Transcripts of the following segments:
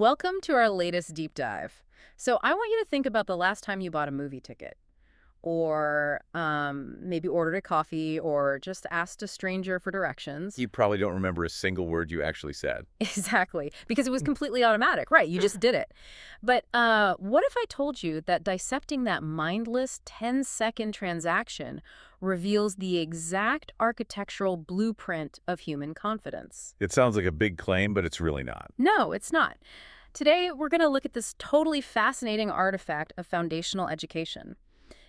Welcome to our latest deep dive. So I want you to think about the last time you bought a movie ticket, or maybe ordered a coffee, or just asked a stranger for directions. You probably don't remember a single word you actually said. Exactly, because it was completely automatic, right? You just did it. But what if I told you that dissecting that mindless 10-second transaction reveals the exact architectural blueprint of human confidence? It sounds like a big claim, but it's really not. No, it's not. Today, we're going to look at this totally fascinating artifact of foundational education.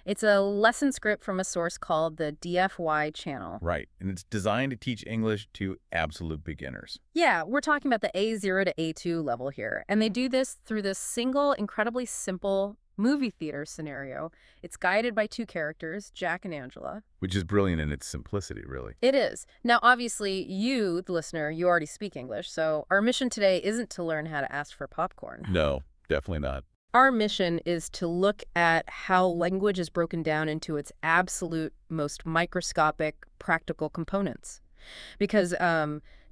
It's a lesson script from a source called the DFY Channel. Right, and it's designed to teach English to absolute beginners. Yeah, we're talking about the A0 to A2 level here, and they do this through this single, incredibly simple movie theater scenario. It's guided by two characters, Jack and Angela. Which is brilliant in its simplicity, really. It is. Now, obviously, you, the listener, you already speak English, so our mission today isn't to learn how to ask for popcorn. No, definitely not. Our mission is to look at how language is broken down into its absolute most microscopic practical components. Because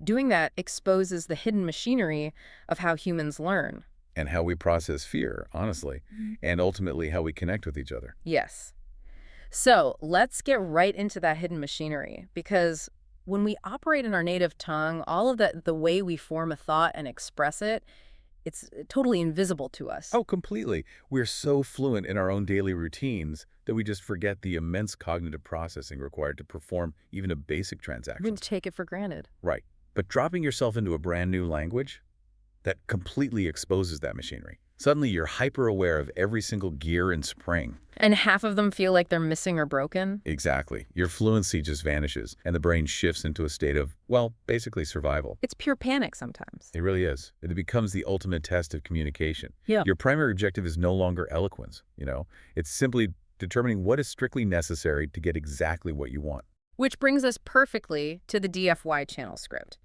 doing that exposes the hidden machinery of how humans learn. And how we process fear, honestly, and ultimately how we connect with each other. Yes. So let's get right into that hidden machinery, because when we operate in our native tongue, all of that, the way we form a thought and express it, it's totally invisible to us. Oh, completely. We're so fluent in our own daily routines that we just forget the immense cognitive processing required to perform even a basic transaction. We take it for granted. Right. But dropping yourself into a brand new language, that completely exposes that machinery. Suddenly, you're hyper-aware of every single gear and spring. And half of them feel like they're missing or broken? Exactly. Your fluency just vanishes, and the brain shifts into a state of, well, basically survival. It's pure panic sometimes. It really is. It becomes the ultimate test of communication. Yeah. Your primary objective is no longer eloquence, It's simply determining what is strictly necessary to get exactly what you want. Which brings us perfectly to the DFY Channel script.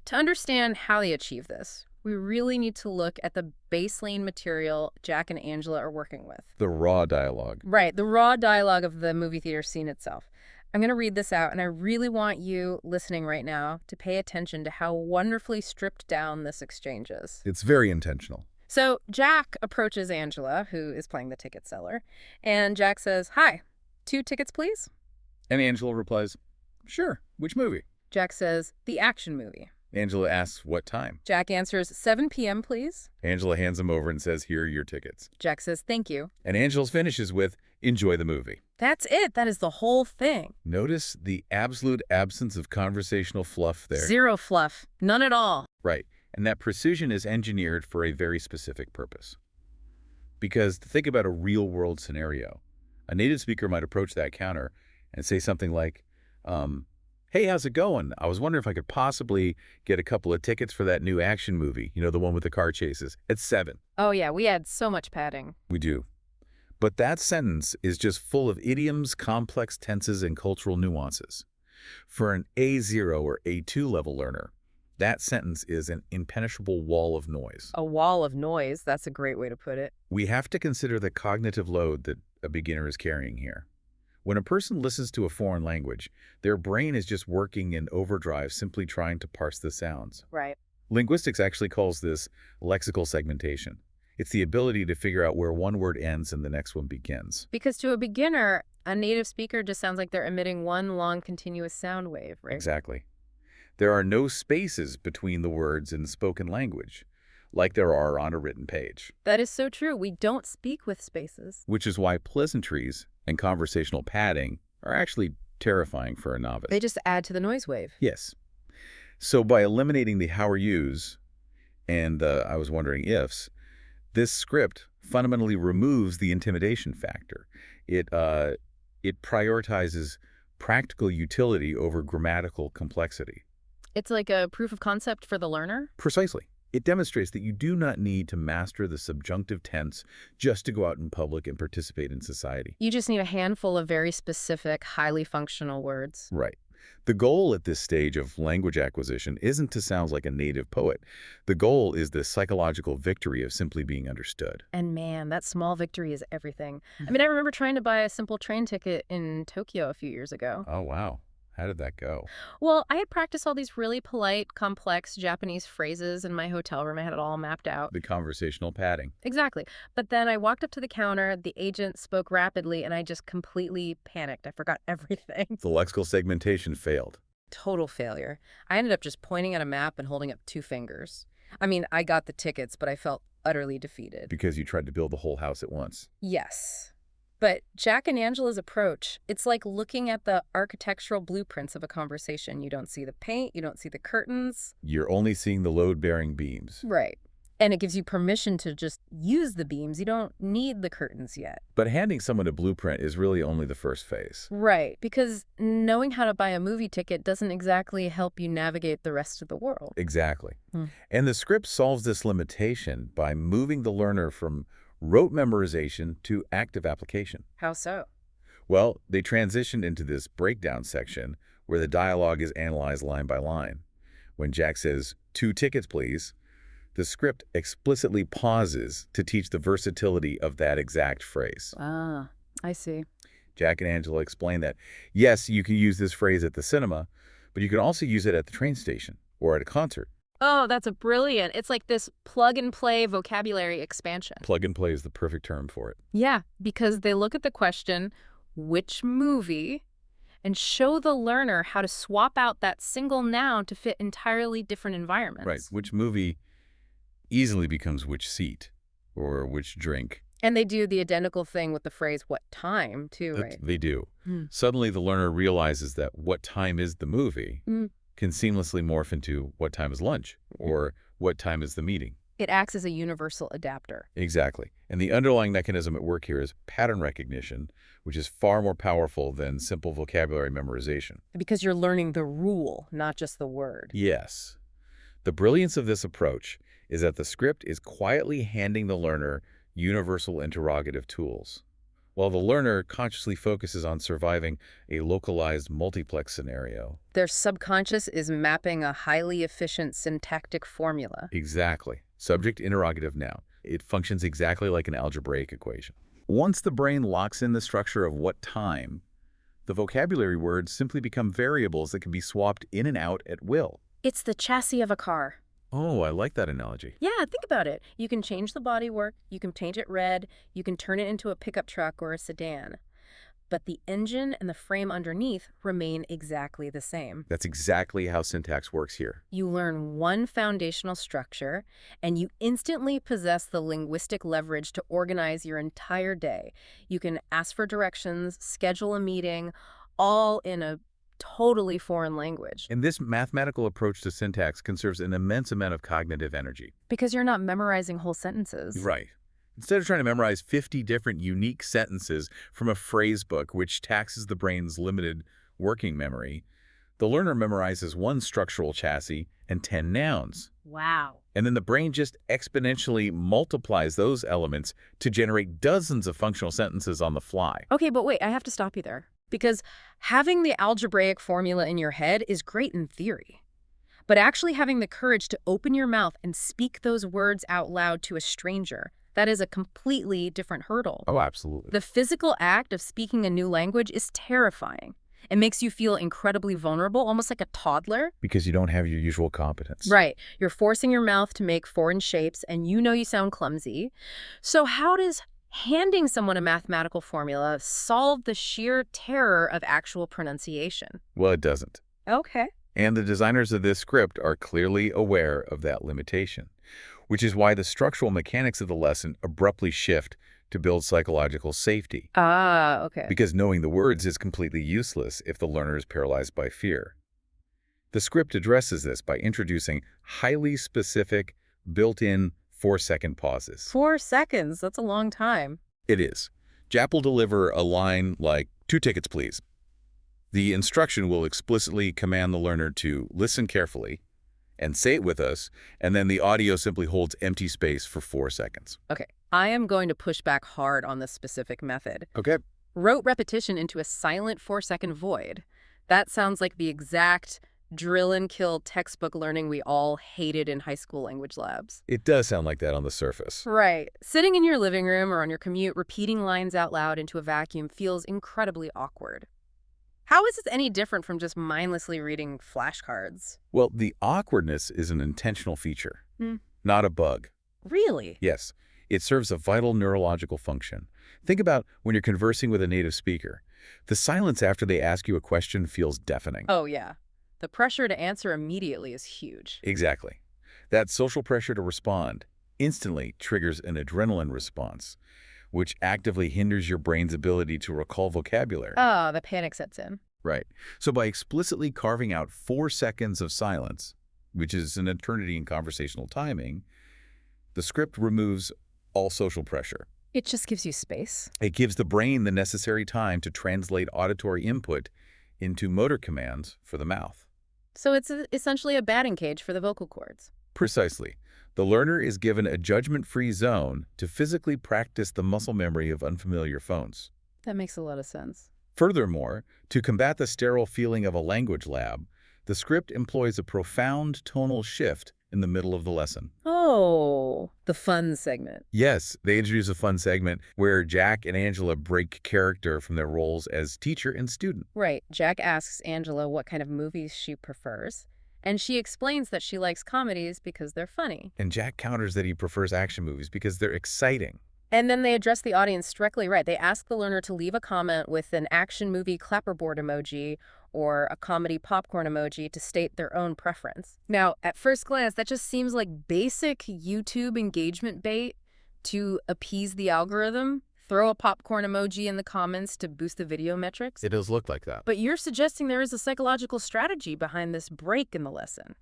To understand how they achieve this, we really need to look at the baseline material Jack and Angela are working with. The raw dialogue. Right, the raw dialogue of the movie theater scene itself. I'm going to read this out, and I really want you listening right now to pay attention to how wonderfully stripped down this exchange is. It's very intentional. So Jack approaches Angela, who is playing the ticket seller, and Jack says, "Hi, 2 tickets, please?" And Angela replies, "Sure. Which movie?" Jack says, "The action movie." Angela asks what time. Jack answers, 7 p.m., please. Angela hands him over and says, "Here are your tickets." Jack says, "Thank you." And Angela finishes with, "Enjoy the movie." That's it. That is the whole thing. Notice the absolute absence of conversational fluff there. Zero fluff. None at all. Right. And that precision is engineered for a very specific purpose. Because to think about a real-world scenario, a native speaker might approach that counter and say something like, "Hey, how's it going? I was wondering if I could possibly get a couple of tickets for that new action movie, the one with the car chases, at 7. Oh, yeah, we had so much padding. We do. But that sentence is just full of idioms, complex tenses, and cultural nuances. For an A0 or A2 level learner, that sentence is an impenetrable wall of noise. A wall of noise. That's a great way to put it. We have to consider the cognitive load that a beginner is carrying here. When a person listens to a foreign language, their brain is just working in overdrive, simply trying to parse the sounds. Right. Linguistics actually calls this lexical segmentation. It's the ability to figure out where one word ends and the next one begins. Because to a beginner, a native speaker just sounds like they're emitting one long continuous sound wave, right? Exactly. There are no spaces between the words in spoken language, like there are on a written page. That is so true. We don't speak with spaces. Which is why pleasantries and conversational padding are actually terrifying for a novice. They just add to the noise wave. Yes. So by eliminating the how are yous and the I was wondering ifs, this script fundamentally removes the intimidation factor. It prioritizes practical utility over grammatical complexity. It's like a proof of concept for the learner? Precisely. It demonstrates that you do not need to master the subjunctive tense just to go out in public and participate in society. You just need a handful of very specific, highly functional words. Right. The goal at this stage of language acquisition isn't to sound like a native poet. The goal is the psychological victory of simply being understood. And man, that small victory is everything. I mean, I remember trying to buy a simple train ticket in Tokyo a few years ago. Oh, wow. How did that go? Well, I had practiced all these really polite, complex Japanese phrases in my hotel room. I had it all mapped out. The conversational padding. Exactly. But then I walked up to the counter, the agent spoke rapidly, and I just completely panicked. I forgot everything. The lexical segmentation failed. Total failure. I ended up just pointing at a map and holding up 2 fingers. I mean, I got the tickets, but I felt utterly defeated. Because you tried to build the whole house at once. Yes. But Jack and Angela's approach, it's like looking at the architectural blueprints of a conversation. You don't see the paint, you don't see the curtains. You're only seeing the load-bearing beams. Right. And it gives you permission to just use the beams. You don't need the curtains yet. But handing someone a blueprint is really only the first phase. Right. Because knowing how to buy a movie ticket doesn't exactly help you navigate the rest of the world. Exactly. And the script solves this limitation by moving the learner from rote memorization to active application. How so? Well, they transitioned into this breakdown section where the dialogue is analyzed line by line. When Jack says, 2 tickets, please, the script explicitly pauses to teach the versatility of that exact phrase. Ah, I see. Jack and Angela explain that, yes, you can use this phrase at the cinema, but you can also use it at the train station or at a concert. Oh, that's brilliant. It's like this plug-and-play vocabulary expansion. Plug and play is the perfect term for it. Yeah, because they look at the question, which movie, and show the learner how to swap out that single noun to fit entirely different environments. Right. Which movie easily becomes which seat or which drink. And they do the identical thing with the phrase, what time, too, right? They do. Suddenly, the learner realizes that what time is the movie can seamlessly morph into what time is lunch or what time is the meeting. It acts as a universal adapter. Exactly. And the underlying mechanism at work here is pattern recognition, which is far more powerful than simple vocabulary memorization. Because you're learning the rule, not just the word. Yes. The brilliance of this approach is that the script is quietly handing the learner universal interrogative tools, while the learner consciously focuses on surviving a localized multiplex scenario. Their subconscious is mapping a highly efficient syntactic formula. Exactly. Subject, interrogative, noun. It functions exactly like an algebraic equation. Once the brain locks in the structure of what time, the vocabulary words simply become variables that can be swapped in and out at will. It's the chassis of a car. Oh, I like that analogy. Yeah, think about it. You can change the bodywork, you can paint it red, you can turn it into a pickup truck or a sedan. But the engine and the frame underneath remain exactly the same. That's exactly how syntax works here. You learn one foundational structure, and you instantly possess the linguistic leverage to organize your entire day. You can ask for directions, schedule a meeting, all in a totally foreign language. And this mathematical approach to syntax conserves an immense amount of cognitive energy. Because you're not memorizing whole sentences. Right. Instead of trying to memorize 50 different unique sentences from a phrase book, which taxes the brain's limited working memory, the learner memorizes one structural chassis and 10 nouns. Wow. And then the brain just exponentially multiplies those elements to generate dozens of functional sentences on the fly. Okay, but wait, I have to stop you there. Because having the algebraic formula in your head is great in theory. But actually having the courage to open your mouth and speak those words out loud to a stranger, that is a completely different hurdle. Oh, absolutely. The physical act of speaking a new language is terrifying. It makes you feel incredibly vulnerable, almost like a toddler. Because you don't have your usual competence. Right. You're forcing your mouth to make foreign shapes, and you know you sound clumsy. So how does handing someone a mathematical formula solve the sheer terror of actual pronunciation? Well, it doesn't. Okay. And the designers of this script are clearly aware of that limitation, which is why the structural mechanics of the lesson abruptly shift to build psychological safety. Ah, okay. Because knowing the words is completely useless if the learner is paralyzed by fear. The script addresses this by introducing highly specific, built-in 4-second pauses. 4 seconds? That's a long time. It is. Jap will deliver a line like, 2 tickets, please. The instruction will explicitly command the learner to listen carefully and say it with us, and then the audio simply holds empty space for 4 seconds. Okay. I am going to push back hard on this specific method. Okay. Rote repetition into a silent 4-second void. That sounds like the exact drill and kill textbook learning we all hated in high school language labs. It does sound like that on the surface. Right. Sitting in your living room or on your commute, repeating lines out loud into a vacuum feels incredibly awkward. How is this any different from just mindlessly reading flashcards? Well, the awkwardness is an intentional feature, Hmm. not a bug. Really? Yes, it serves a vital neurological function. Think about when you're conversing with a native speaker. The silence after they ask you a question feels deafening. Oh, yeah. The pressure to answer immediately is huge. Exactly. That social pressure to respond instantly triggers an adrenaline response, which actively hinders your brain's ability to recall vocabulary. Oh, the panic sets in. Right. So by explicitly carving out 4 seconds of silence, which is an eternity in conversational timing, the script removes all social pressure. It just gives you space. It gives the brain the necessary time to translate auditory input into motor commands for the mouth. So it's essentially a batting cage for the vocal cords. Precisely. The learner is given a judgment-free zone to physically practice the muscle memory of unfamiliar phones. That makes a lot of sense. Furthermore, to combat the sterile feeling of a language lab, the script employs a profound tonal shift in the middle of the lesson. Oh, the fun segment. Yes, they introduce a fun segment where Jack and Angela break character from their roles as teacher and student. Right. Jack asks Angela what kind of movies she prefers, and she explains that she likes comedies because they're funny. And Jack counters that he prefers action movies because they're exciting. And then they address the audience directly, right? They ask the learner to leave a comment with an action movie clapperboard emoji or a comedy popcorn emoji to state their own preference. Now, at first glance, that just seems like basic YouTube engagement bait to appease the algorithm. Throw a popcorn emoji in the comments to boost the video metrics. It does look like that. But you're suggesting there is a psychological strategy behind this break in the lesson.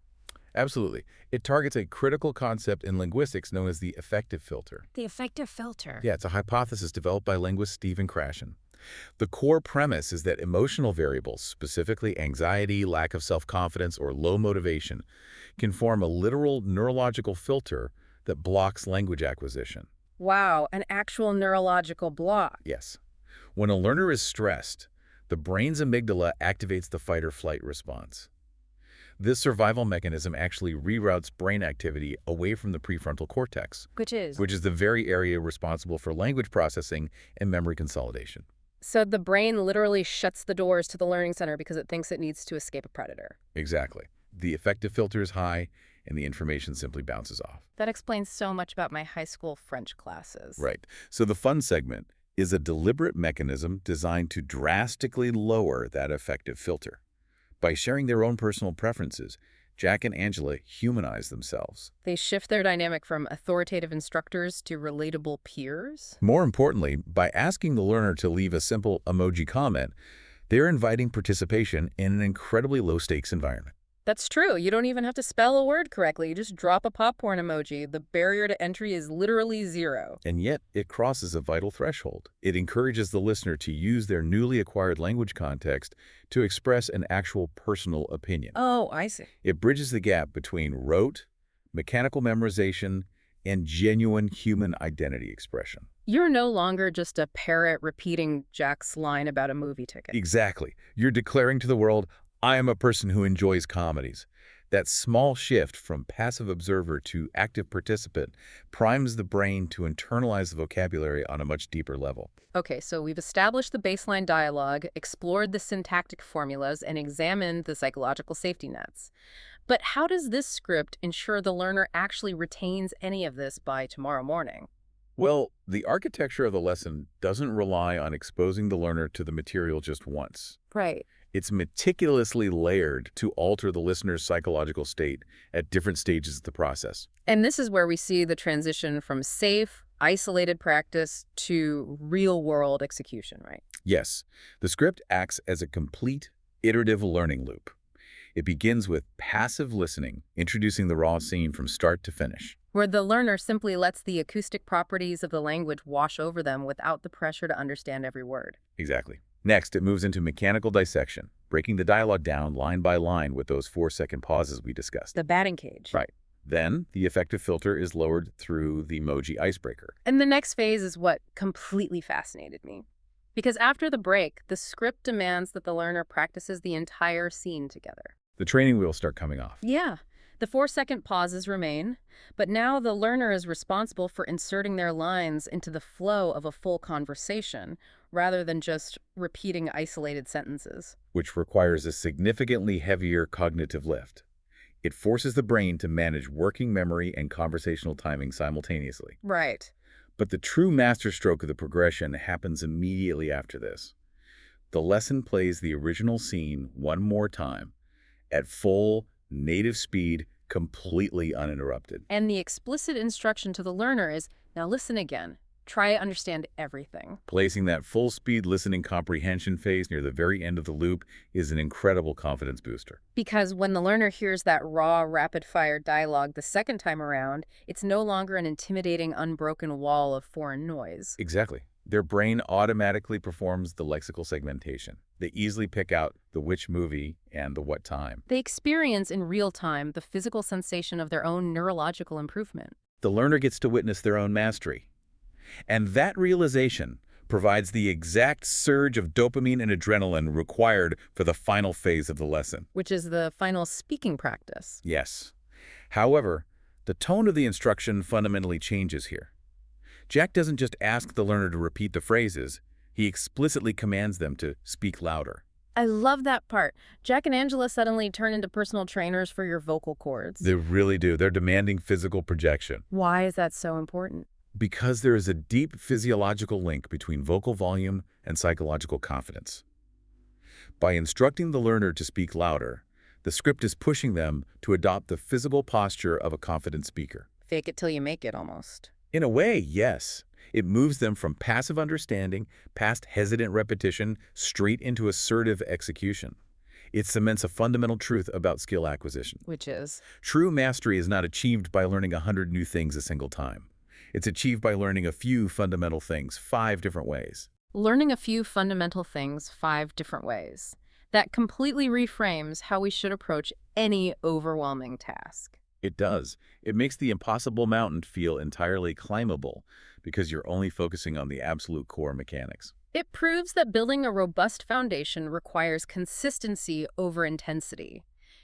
Absolutely. It targets a critical concept in linguistics known as the affective filter. The affective filter. Yeah, it's a hypothesis developed by linguist Stephen Krashen. The core premise is that emotional variables, specifically anxiety, lack of self-confidence, or low motivation, can form a literal neurological filter that blocks language acquisition. Wow, an actual neurological block. Yes. When a learner is stressed, the brain's amygdala activates the fight-or-flight response. This survival mechanism actually reroutes brain activity away from the prefrontal cortex, Which is the very area responsible for language processing and memory consolidation. So the brain literally shuts the doors to the learning center because it thinks it needs to escape a predator. Exactly. The affective filter is high, and the information simply bounces off. That explains so much about my high school French classes. Right. So the fun segment is a deliberate mechanism designed to drastically lower that affective filter. By sharing their own personal preferences, Jack and Angela humanize themselves. They shift their dynamic from authoritative instructors to relatable peers. More importantly, by asking the learner to leave a simple emoji comment, they're inviting participation in an incredibly low-stakes environment. That's true. You don't even have to spell a word correctly. You just drop a popcorn emoji. The barrier to entry is literally 0. And yet, it crosses a vital threshold. It encourages the listener to use their newly acquired language context to express an actual personal opinion. Oh, I see. It bridges the gap between rote, mechanical memorization, and genuine human identity expression. You're no longer just a parrot repeating Jack's line about a movie ticket. Exactly. You're declaring to the world, I am a person who enjoys comedies. That small shift from passive observer to active participant primes the brain to internalize the vocabulary on a much deeper level. Okay, so we've established the baseline dialogue, explored the syntactic formulas, and examined the psychological safety nets. But how does this script ensure the learner actually retains any of this by tomorrow morning? Well, the architecture of the lesson doesn't rely on exposing the learner to the material just once. Right. It's meticulously layered to alter the listener's psychological state at different stages of the process. And this is where we see the transition from safe, isolated practice to real-world execution, right? Yes, the script acts as a complete, iterative learning loop. It begins with passive listening, introducing the raw scene from start to finish, Where the learner simply lets the acoustic properties of the language wash over them without the pressure to understand every word. Exactly. Next, it moves into mechanical dissection, breaking the dialogue down line by line with those 4-second pauses we discussed. The batting cage. Right. Then, the affective filter is lowered through the emoji icebreaker. And the next phase is what completely fascinated me. Because after the break, the script demands that the learner practices the entire scene together. The training wheels start coming off. Yeah. The 4-second pauses remain, but now the learner is responsible for inserting their lines into the flow of a full conversation, rather than just repeating isolated sentences. Which requires a significantly heavier cognitive lift. It forces the brain to manage working memory and conversational timing simultaneously. Right. But the true masterstroke of the progression happens immediately after this. The lesson plays the original scene one more time, at full, native speed, completely uninterrupted. And the explicit instruction to the learner is, now listen again. Try to understand everything. Placing that full-speed listening comprehension phase near the very end of the loop is an incredible confidence booster. Because when the learner hears that raw, rapid-fire dialogue the second time around, it's no longer an intimidating, unbroken wall of foreign noise. Exactly. Their brain automatically performs the lexical segmentation. They easily pick out the which movie and the what time. They experience in real time the physical sensation of their own neurological improvement. The learner gets to witness their own mastery. And that realization provides the exact surge of dopamine and adrenaline required for the final phase of the lesson. Which is the final speaking practice. Yes. However, the tone of the instruction fundamentally changes here. Jack doesn't just ask the learner to repeat the phrases, he explicitly commands them to speak louder. I love that part. Jack and Angela suddenly turn into personal trainers for your vocal cords. They really do. They're demanding physical projection. Why is that so important? Because there is a deep physiological link between vocal volume and psychological confidence. By instructing the learner to speak louder, the script is pushing them to adopt the physical posture of a confident speaker. Fake it till you make it, almost. In a way, yes. It moves them from passive understanding, past hesitant repetition, straight into assertive execution. It cements a fundamental truth about skill acquisition. Which is? True mastery is not achieved by learning 100 new things a single time. It's achieved by learning a few fundamental things 5 different ways. Learning a few fundamental things 5 different ways. That completely reframes how we should approach any overwhelming task. It does. It makes the impossible mountain feel entirely climbable because you're only focusing on the absolute core mechanics. It proves that building a robust foundation requires consistency over intensity.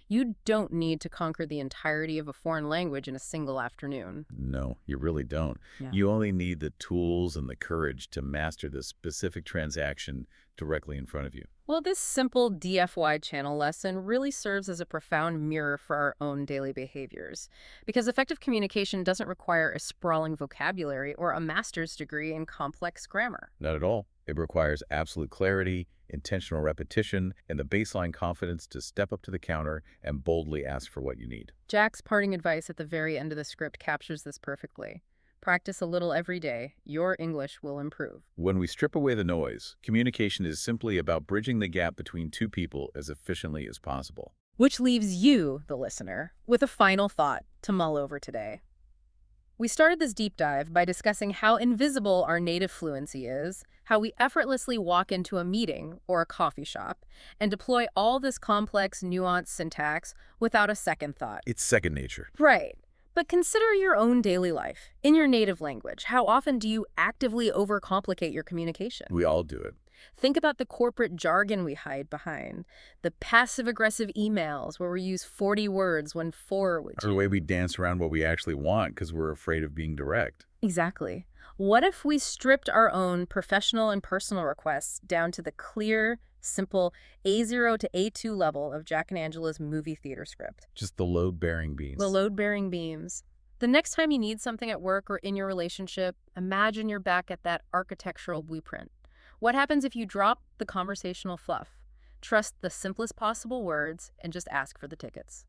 You don't need to conquer the entirety of a foreign language in a single afternoon. No, you really don't. Yeah. You only need the tools and the courage to master the specific transaction directly in front of you. Well, this simple DFY channel lesson really serves as a profound mirror for our own daily behaviors. Because effective communication doesn't require a sprawling vocabulary or a master's degree in complex grammar. Not at all. It requires absolute clarity, intentional repetition, and the baseline confidence to step up to the counter and boldly ask for what you need. Jack's parting advice at the very end of the script captures this perfectly. Practice a little every day. Your English will improve. When we strip away the noise, communication is simply about bridging the gap between two people as efficiently as possible. Which leaves you, the listener, with a final thought to mull over today. We started this deep dive by discussing how invisible our native fluency is, how we effortlessly walk into a meeting or a coffee shop and deploy all this complex, nuanced syntax without a second thought. It's second nature. Right. But consider your own daily life. In your native language, how often do you actively overcomplicate your communication? We all do it. Think about the corporate jargon we hide behind, the passive-aggressive emails where we use 40 words when 4 would. Or the way we dance around what we actually want because we're afraid of being direct. Exactly. What if we stripped our own professional and personal requests down to the clear, simple A0 to A2 level of Jack and Angela's movie theater script? Just the load-bearing beams. The load-bearing beams. The next time you need something at work or in your relationship, imagine you're back at that architectural blueprint. What happens if you drop the conversational fluff, trust the simplest possible words, and just ask for the tickets?